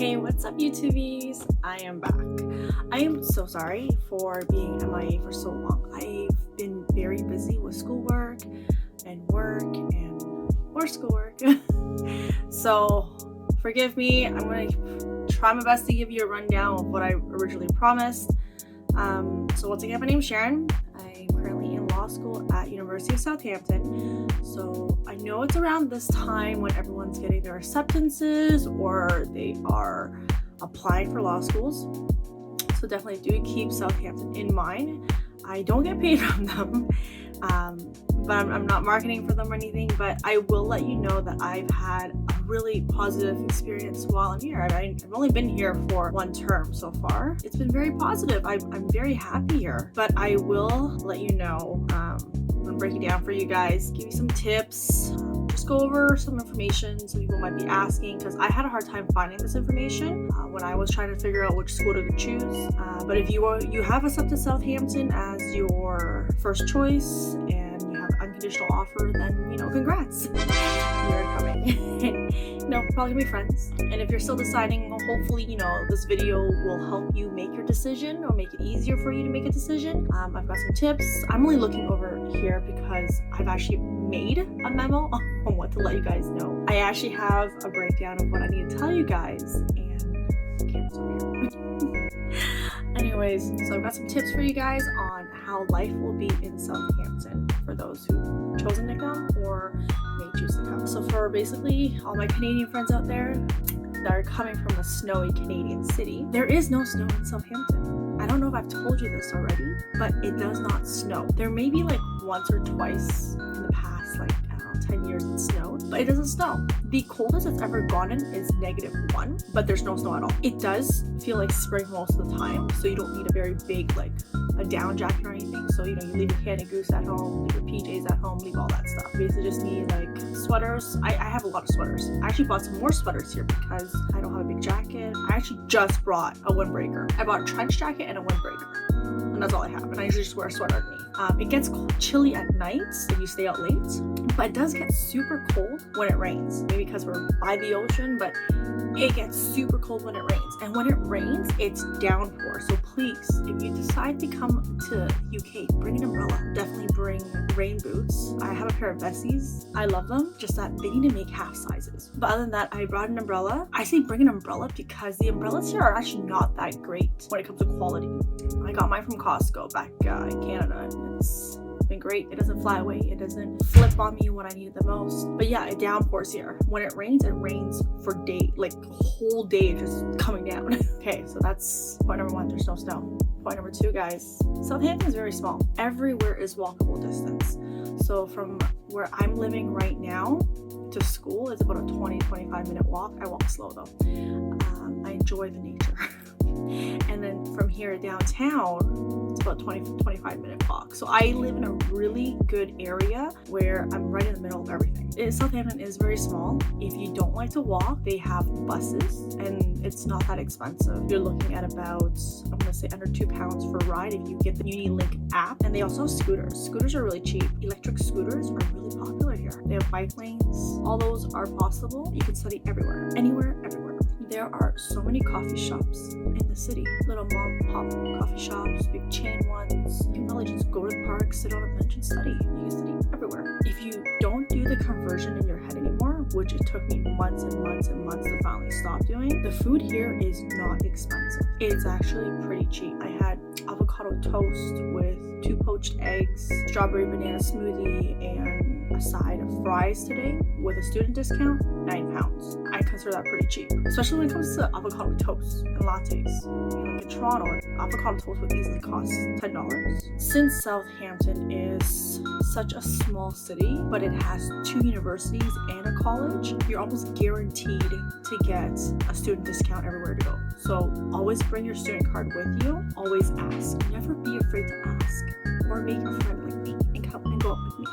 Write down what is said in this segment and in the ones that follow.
Hey, what's up, YouTubies? I am back. I am so sorry for being MIA for so long. I've been very busy with schoolwork and work and more schoolwork. So forgive me. I'm going to try my best to give you a rundown of what I originally promised. So once again, my name is Sharon. I'm currently in law school at University of Southampton. So I know it's around this time when everyone's getting their acceptances or they are applying for law schools. So definitely do keep Southampton in mind. I don't get paid from them, but I'm not marketing for them or anything, but I will let you know that I've had a really positive experience while I'm here. I've only been here for one term so far. It's been very positive. I'm very happy here, but I will let you know. I'm gonna break it down for you guys, give you some tips, just go over some information some people might be asking, because I had a hard time finding this information when I was trying to figure out which school to choose. But if you have accepted Southampton as your first choice and you have an unconditional offer, then congrats, you're coming. Probably gonna be friends. And if you're still deciding, hopefully this video will help you make your decision or make it easier for you to make a decision. I've got some tips. I'm only looking over here because I've actually made a memo on what to let you guys know. I actually have a breakdown of what I need to tell you guys, and the camera's over here. Anyways, so I've got some tips for you guys on how life will be in Southampton for those who've chosen to come or may choose to come. So for basically all my Canadian friends out there that are coming from a snowy Canadian city, there is no snow in Southampton. I don't know if I've told you this already, but it does not snow. There may be like once or twice in the past, 10 years it snowed, but it doesn't snow. The coldest it's ever gotten is -1, but there's no snow at all. It does feel like spring most of the time, so you don't need a very big, a down jacket or anything. So, you leave your Canada Goose at home, leave your PJs at home, leave all that stuff. You basically just need sweaters. I have a lot of sweaters. I actually bought some more sweaters here because I don't have a big jacket. I actually just brought a windbreaker. I bought a trench jacket and a windbreaker. And that's all I have, and I usually just wear a sweater underneath. It gets chilly at night if you stay out late, but it does get super cold when it rains. Maybe because we're by the ocean, but it gets super cold when it rains. And when it rains, it's downpour. So please, if you decide to come to UK, bring an umbrella. Definitely bring rain boots. I have a pair of Bessies. I love them, just that they need to make half sizes. But other than that, I brought an umbrella. I say bring an umbrella because the umbrellas here are actually not that great when it comes to quality. I got mine from Costco back in Canada. It's been great. It doesn't fly away. It doesn't flip on me when I need it the most. But yeah, it downpours here. When it rains for days, a whole day just coming down. Okay, so that's point number 1. There's no snow. Point number 2, guys. Southampton is very small. Everywhere is walkable distance. So from where I'm living right now to school, it's about a 20-25 minute walk. I walk slow though. I enjoy the nature. And then from here downtown, it's about 20-25 minute walk. So I live in a really good area where I'm right in the middle of everything. Southampton is very small. If you don't like to walk, they have buses and it's not that expensive. You're looking at about, I'm gonna say under £2 for a ride if you get the UniLink app. And they also have scooters. Scooters are really cheap. Electric scooters are really popular here. They have bike lanes. All those are possible. You can study everywhere, anywhere, everywhere. There are so many coffee shops in the city. Little mom and pop coffee shops, big chain ones. You can probably just go to the park, sit on a bench and study. You can study everywhere. If you don't do the conversion in your head anymore, which it took me months and months and months to finally stop doing, the food here is not expensive. It's actually pretty cheap. I had avocado toast with 2 poached eggs, strawberry banana smoothie, and a side of fries today with a student discount, £9. I consider that pretty cheap, especially when it comes to avocado toast and lattes. In Toronto, avocado toast would easily cost $10. Since Southampton is such a small city, but it has 2 universities and a college, you're almost guaranteed to get a student discount everywhere to go. So always bring your student card with you. Always ask. Never be afraid to ask, or make a friend like me and come and go up with me.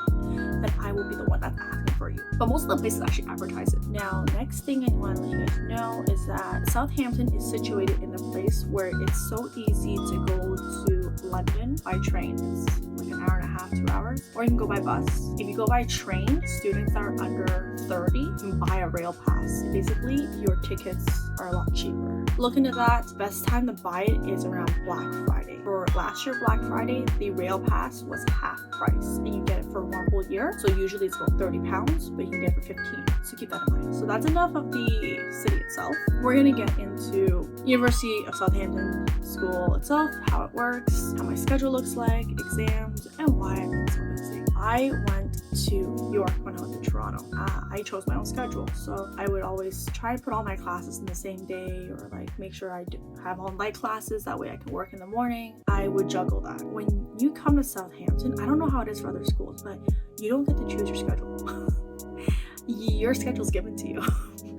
Then I will be the one that's asking for you. But most of the places actually advertise it. Now, next thing I want to let you guys know is that Southampton is situated in a place where it's so easy to go to London by train. It's like like an hour and a half, 2 hours, or you can go by bus. If you go by train, students that are under 30 can buy a rail pass. Basically, your tickets are a lot cheaper. Look into that. Best time to buy it is around Black Friday. For last year Black Friday, the rail pass was half price, and you get it for 1 whole year. So usually it's about £30, but you can get it for 15. So keep that in mind. So that's enough of the city itself. We're gonna get into University of Southampton school itself, how it works, how my schedule looks like, exams, and why I've been so busy. I went to York when I was in Toronto. I chose my own schedule, so I would always try to put all my classes in the same day, or like make sure I have all night classes, that way I can work in the morning. I would juggle that. When you come to Southampton, I don't know how it is for other schools, but you don't get to choose your schedule. Your schedule's given to you.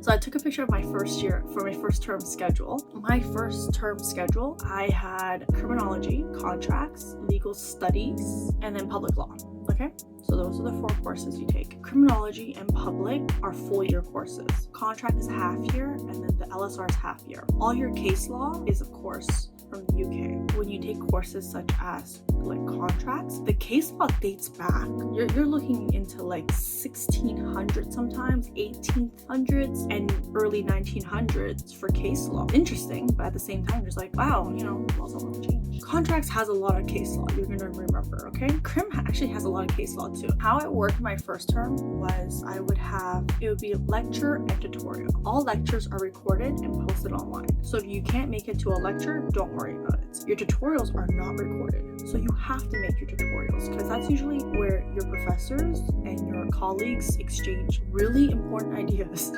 So I took a picture of my first year for my first term schedule. My first term schedule, I had criminology, contracts, legal studies, and then public law. Okay, so those are the 4 courses you take. Criminology and public are full year courses. Contract is half year, and then the LSR is half year. All your case law is, of course, from the UK. When you take courses such as like contracts, the case law dates back. You're looking into like 1600s sometimes, 1800s, and early 1900s for case law. Interesting, but at the same time, just like, wow, you know, laws don't really change. Contracts has a lot of case law, you're gonna remember, okay? Crim actually has a lot of case law too. How it worked my first term was it would be lecture and tutorial. All lectures are recorded and posted online. So if you can't make it to a lecture, don't worry about it. Your tutorials are not recorded, so you have to make your tutorials, because that's usually where your professors and your colleagues exchange really important ideas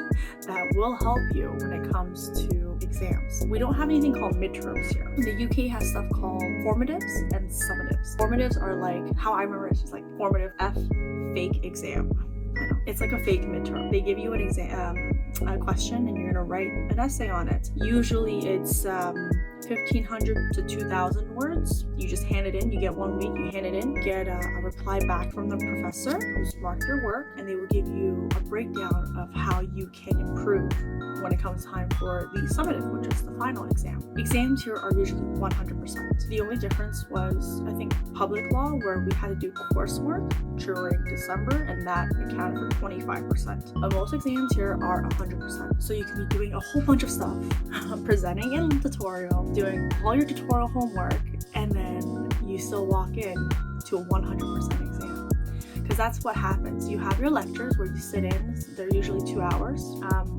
that will help you when it comes to exams. We don't have anything called midterms here. The UK has stuff called formatives and summatives. Formatives are like, how I remember it's just like formative F fake exam. I know. It's like a fake midterm. They give you an exam, a question, and you're gonna write an essay on it. Usually it's 1,500 to 2,000 words. You just hand it in. You get 1 week. You hand it in. Get a reply back from the professor who's marked your work, and they will give you a breakdown of how you can improve when it comes time for the summative, which is the final exam. Exams here are usually 100%. The only difference was, I think, public law, where we had to do coursework during December, and that accounted for 25%. But most exams here are 100%. So you can be doing a whole bunch of stuff, presenting in the tutorial, doing all your tutorial homework, and then you still walk in to a 100% exam. Because that's what happens. You have your lectures where you sit in. They're usually 2 hours.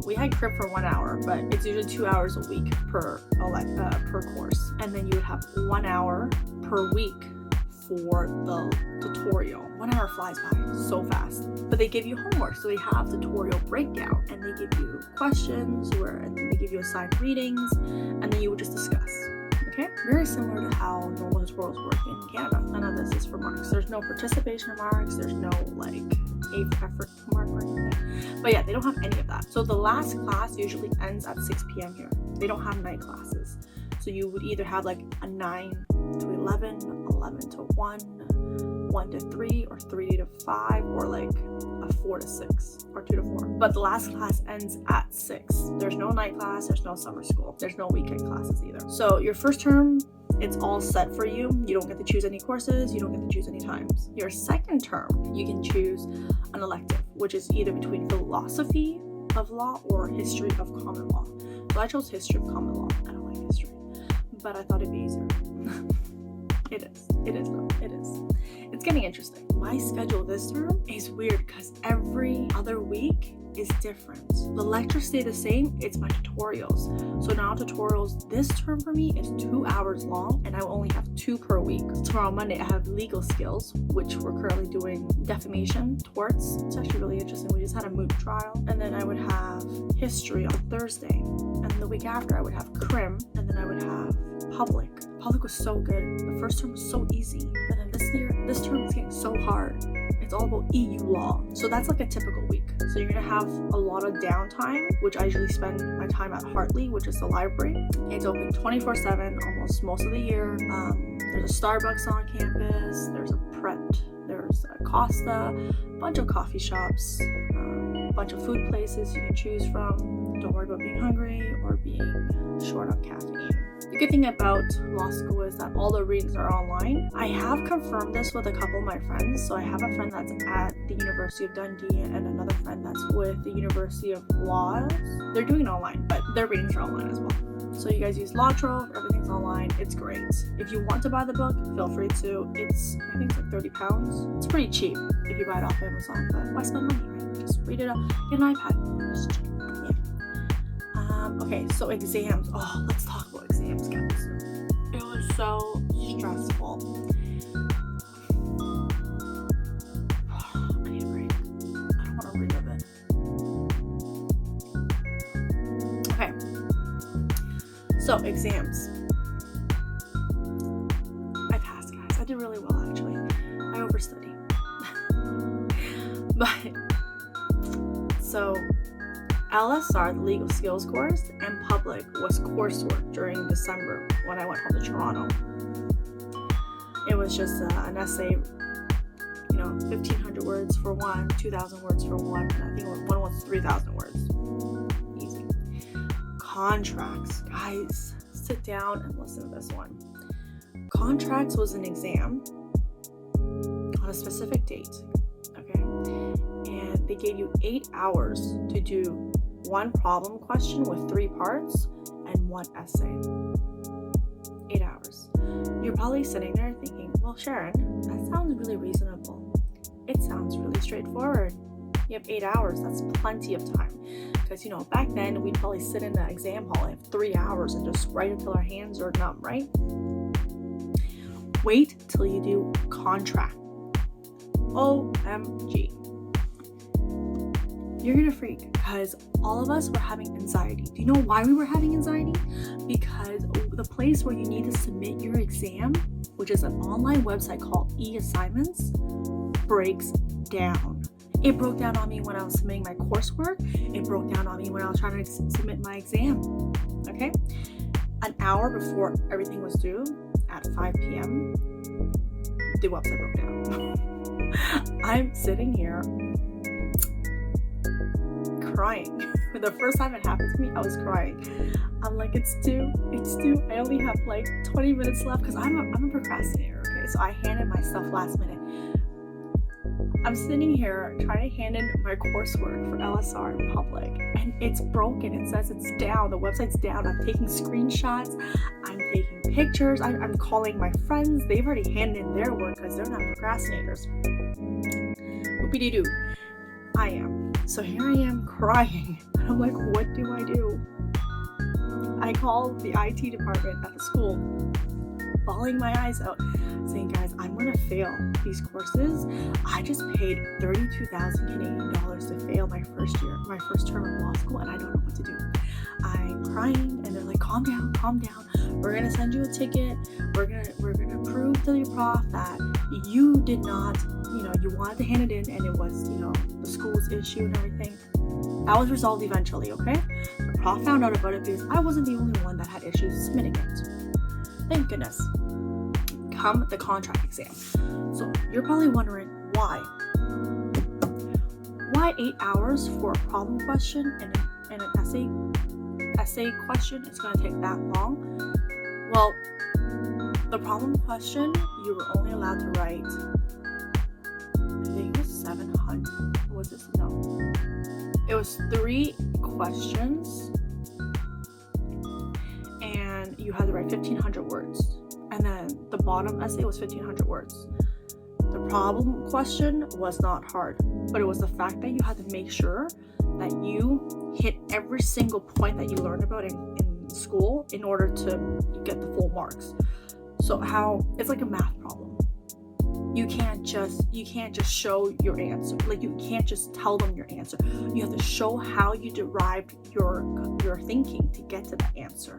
We had crib for 1 hour, but it's usually 2 hours a week per course. And then you would have 1 hour per week for the tutorial. 1 hour flies by so fast. But they give you homework, so they have tutorial breakdown, and they give you questions, and then they give you assigned readings, and then you would just discuss. Okay, very similar to how normal tutorials work in Canada. None of this is for marks. There's no participation marks. There's no like A for effort mark or anything. But yeah, they don't have any of that. So the last class usually ends at 6 p.m. here. They don't have night classes. So you would either have like a 9 to 11, 11 to 1, 1 to 3, or 3 to 5, or like a 4 to 6, or 2 to 4. But the last class ends at 6. There's no night class, there's no summer school, there's no weekend classes either. So your first term, it's all set for you. You don't get to choose any courses, you don't get to choose any times. Your second term, you can choose an elective, which is either between philosophy of law or history of common law. So I chose history of common law. I don't like history, but I thought it'd be easier. It is though. It's getting interesting. My schedule this term is weird because every other week is different. The lectures stay the same, it's my tutorials. So now tutorials this term for me is 2 hours long, and I will only have 2 per week. Tomorrow Monday I have legal skills, which we're currently doing defamation, torts. It's actually really interesting. We just had a moot trial. And then I would have history on Thursday. And the week after I would have crim, and then I would have public. Public was so good. The first term was so easy, but then this term is getting so hard. It's all about EU law. So that's like a typical week. So you're gonna have a lot of downtime, which I usually spend my time at Hartley, which is the library. It's open 24/7 almost most of the year. There's a Starbucks on campus, there's a Pret, there's a Costa, a bunch of coffee shops, a bunch of food places you can choose from. Don't worry about being hungry or being short on caffeine. The good thing about law school is that all the readings are online. I have confirmed this with a couple of my friends. So I have a friend that's at the University of Dundee and another friend that's with the University of Laws. They're doing it online, but their readings are online as well. So you guys use Law Trove, everything's online, it's great. If you want to buy the book, feel free to. I think it's like £30. It's pretty cheap if you buy it off Amazon, but why spend money, right? Just read it up, get an iPad, it's cheap. Yeah. Okay, so exams. Oh, let's talk about exams, guys. It was so stressful. I need a break. I don't want to relive it. Okay. So, exams. I passed, guys. I did really well, actually. I overstudied. But, so, LSR, the legal skills course, and public was coursework during December when I went home to Toronto. It was just an essay, 1,500 words for one, 2,000 words for one, and I think one was 3,000 words. Easy. Contracts. Guys, sit down and listen to this one. Contracts was an exam on a specific date, okay? And they gave you 8 hours to do one problem question with 3 parts and one essay. 8 hours. You're probably sitting there thinking, well, Sharon, that sounds really reasonable. It sounds really straightforward. You have 8 hours. That's plenty of time. Because, back then, we'd probably sit in the exam hall and have 3 hours and just write until our hands are numb, right? Wait till you do contract. OMG. You're gonna freak because all of us were having anxiety. Do you know why we were having anxiety? Because the place where you need to submit your exam, which is an online website called e-assignments, breaks down. It broke down on me when I was submitting my coursework. It broke down on me when I was trying to submit my exam. Okay? An hour before everything was due, at 5 p.m., the website broke down. I'm sitting here crying. The first time it happened to me, I was crying. I'm like, it's due. I only have like 20 minutes left because I'm a procrastinator, okay? So I handed my stuff last minute. I'm sitting here trying to hand in my coursework for LSR in public, and it's broken. It says it's down. The website's down. I'm taking screenshots. I'm taking pictures. I'm calling my friends. They've already handed in their work because they're not procrastinators. Whoopie-dee-doo. I am. So here I am crying. I'm like, what do I do? I called the IT department at the school, bawling my eyes out, saying, guys, I'm going to fail these courses. I just paid 32,000 Canadian dollars to fail my first term of law school, and I don't know what to do. I'm crying, and they're like, calm down. We're going to send you a ticket. We're going to prove to your prof that you did not, you wanted to hand it in, and it was, the school's issue and everything. That was resolved eventually, okay? The prof found out about it because I wasn't the only one that had issues submitting it. Thank goodness. Come the contract exam. So you're probably wondering why? Why 8 hours for a problem question and an essay question? It's going to take that long. Well, the problem question you were only allowed to write, I think it was 700. Was this? No. It was 3 questions, and you had to write 1,500 words. And then the bottom essay was 1,500 words. The problem question was not hard, but it was the fact that you had to make sure that you hit every single point that you learned about in school in order to get the full marks. So it's like a math problem. You can't just show your answer. Like, you can't just tell them your answer. You have to show how you derived your thinking to get to that answer.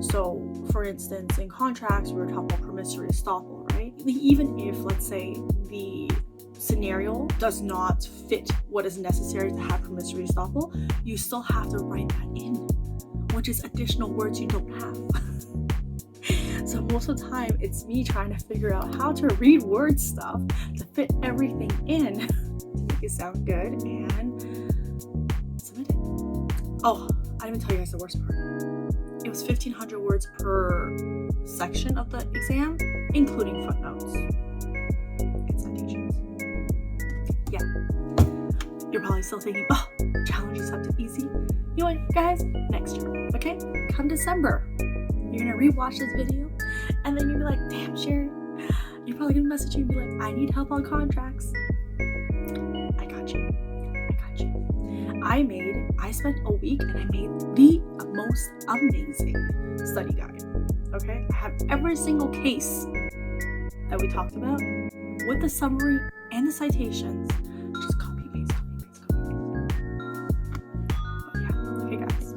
So, for instance, in contracts, we were talking about promissory estoppel, right? Even if, let's say, the scenario does not fit what is necessary to have promissory estoppel, you still have to write that in, which is additional words you don't have. So most of the time, it's me trying to figure out how to read word stuff to fit everything in to make it sound good and submit it. Oh, I didn't even tell you guys the worst part. It was 1,500 words per section of the exam, including footnotes and citations. Yeah. You're probably still thinking, oh, challenges sound too easy. You know what, guys? Next year, okay? Come December, you're gonna rewatch this video, and then you'll be like, damn, Sharon. You're probably gonna message me and be like, I need help on contracts. I got you. I spent a week and I made the most amazing study guide. Okay? I have every single case that we talked about with the summary and the citations. Just copy paste. But yeah, okay guys.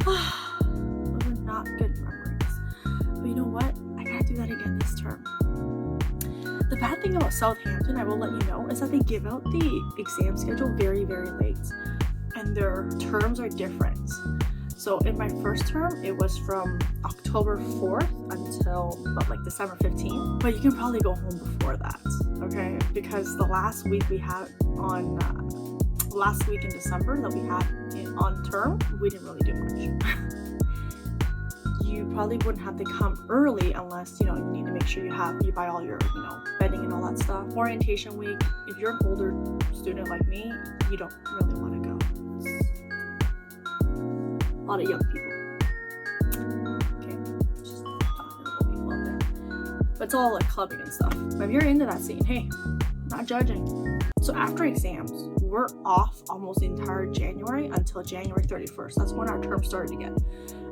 Those are not good memories. But you know what? I gotta do that again this term. The bad thing about Southampton, I will let you know, is that they give out the exam schedule very, very late. And their terms are different. So in my first term, it was from October 4th until about like December 15th. But you can probably go home before that, okay? Because the last week we had on, last week in December that we had on term, we didn't really do much. You probably wouldn't have to come early unless, you know, you need to make sure you buy all your, you know, bedding and all that stuff. Orientation week, if you're an older student like me, you don't really want to go. A lot of young people. Okay, just talking to little people out there. But it's all like clubbing and stuff. But if you're into that scene, hey, not judging. So after exams, we're off almost the entire January until January 31st. That's when our term started again.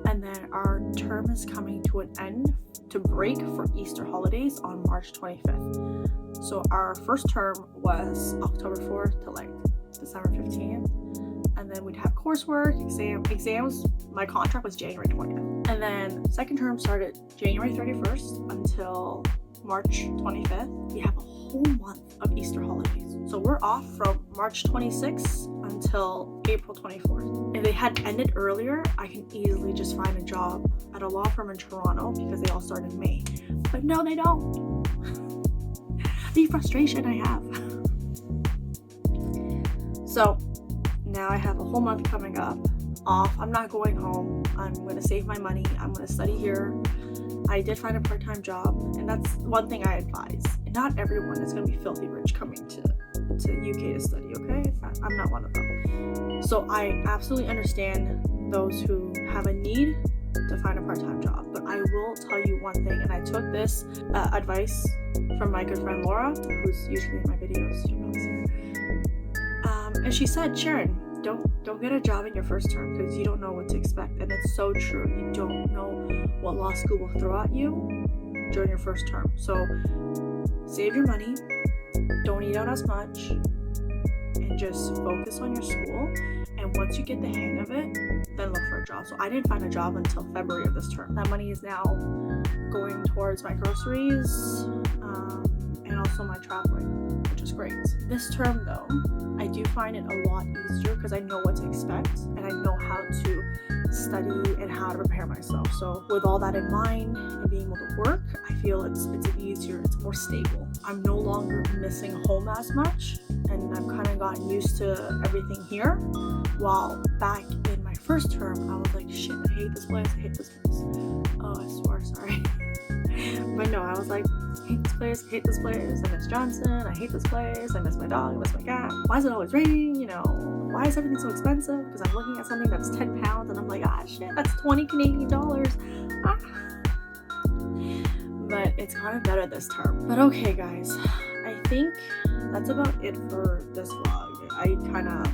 And then our term is coming to an end to break for Easter holidays on March 25th. So our first term was October 4th to like December 15th. And then we'd have coursework, exams. My contract was January 20th. And then second term started January 31st until March 25th. We have a whole month of Easter holidays. So we're off from March 26th until April 24th. If they had ended earlier, I can easily just find a job at a law firm in Toronto because they all start in May. But no, they don't. The frustration I have. So now I have a whole month coming up off. I'm not going home. I'm going to save my money. I'm going to study here. I did find a part-time job, and that's one thing I advise. Not everyone is going to be filthy rich coming to UK to study, okay? I'm not one of them. So I absolutely understand those who have a need to find a part-time job. But I will tell you one thing, and I took this advice from my good friend Laura, who's usually in my videos. You'll probably see her. And she said, Sharon, don't get a job in your first term because you don't know what to expect. And it's so true. You don't know what law school will throw at you during your first term. So save your money, don't eat out as much, and just focus on your school. And once you get the hang of it, then look for a job. So I didn't find a job until February of this term. That money is now going towards my groceries and also my traveling, which is great. This term though, I do find it a lot easier because I know what to expect and I know how to study and how to prepare myself. So with all that in mind and being able to work, I feel it's easier, it's more stable. I'm no longer missing home as much, and I've kind of gotten used to everything here. While back in my first term, I was like, shit, I hate this place, I hate this place. Oh, I swear, sorry. But no, I was like, I hate this place, I miss Johnson, I hate this place, I miss my dog, I miss my cat. Why is it always raining, you know? Why is everything so expensive? Because I'm looking at something that's 10 pounds and I'm like, ah, shit, that's 20 Canadian dollars. Ah. But it's kind of better this term. But okay, guys, I think that's about it for this vlog. I kind of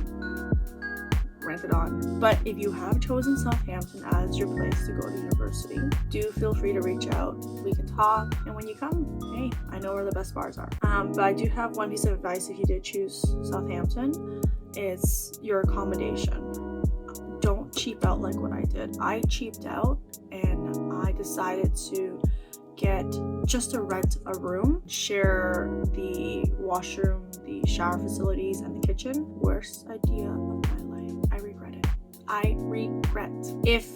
ranted on. But if you have chosen Southampton as your place to go to university, do feel free to reach out. We can talk, and when you come, hey, I know where the best bars are. But I do have one piece of advice if you did choose Southampton. It's your accommodation. Don't cheap out like what I did. I cheaped out and I decided to get just to rent a room, share the washroom, the shower facilities, and the kitchen. Worst idea of my life. I regret it. I regret. If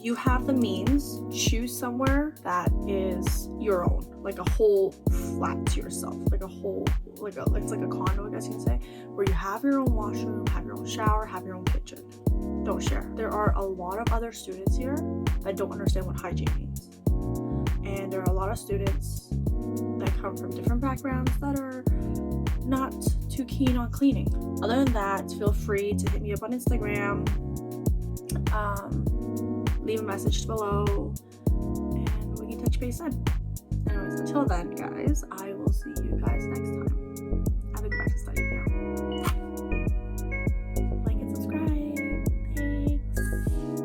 you have the means, choose somewhere that is your own, like a whole flat to yourself, like a whole, it's like a condo, I guess you can say, where you have your own washroom, have your own shower, have your own kitchen. Don't share. There are a lot of other students here that don't understand what hygiene means. And there are a lot of students that come from different backgrounds that are not too keen on cleaning. Other than that, feel free to hit me up on Instagram, leave a message below, and we can touch base then. Anyways, until then, guys, I will see you guys next time.